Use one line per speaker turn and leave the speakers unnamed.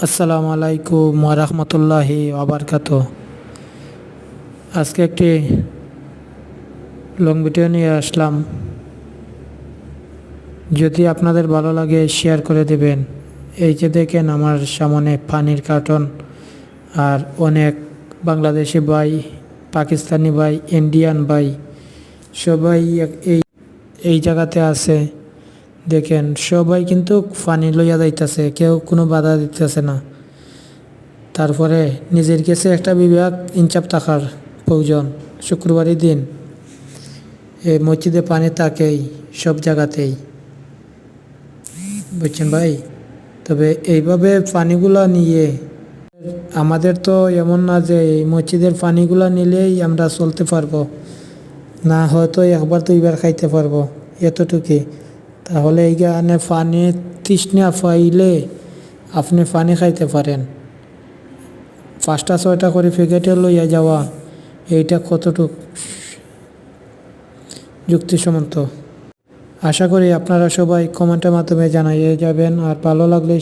আসসালামু আলাইকুম ওয়া রাহমাতুল্লাহি ওয়া বারাকাতুহু। আজকে একটি লং ভিডিও নিয়ে আসলাম। যদি আপনাদের ভালো লাগে শেয়ার করে দেবেন। এই যে দেখেন আমার সামনে পানির কার্টন আর অনেক বাংলাদেশি ভাই, পাকিস্তানি ভাই, ইন্ডিয়ান ভাই সবাই এই জায়গাতে আছে। দেখেন সবাই কিন্তু পানি লইয়া যাইতেছে, কেউ কোনো বাধা দিতেছে না। তারপরে নিজের কাছে একটা বিভাগ ইনসাফ থাকার প্রয়োজন। শুক্রবারের দিন এই মসজিদে পানি থাকেই সব জায়গাতেই, বুঝছেন ভাই। তবে এইভাবে পানিগুলা নিয়ে আমাদের তো এমন না যে এই মসজিদের পানিগুলা নিলেই আমরা চলতে পারবো না, হয়তো একবার দুইবার খাইতে পারবো এতটুকুই। তাহলে এইখানে পানি তৃষ্ণা পাইলে আপনি পানি খাইতে পারেন। 5টা 6টা করে প্যাকেটে লইয়া যাওয়া, এইটা কতটুক যুক্তিসম্মত? আশা করি আপনারা সবাই কমেন্টের মাধ্যমে জানিয়ে যাবেন। আর ভালো লাগলে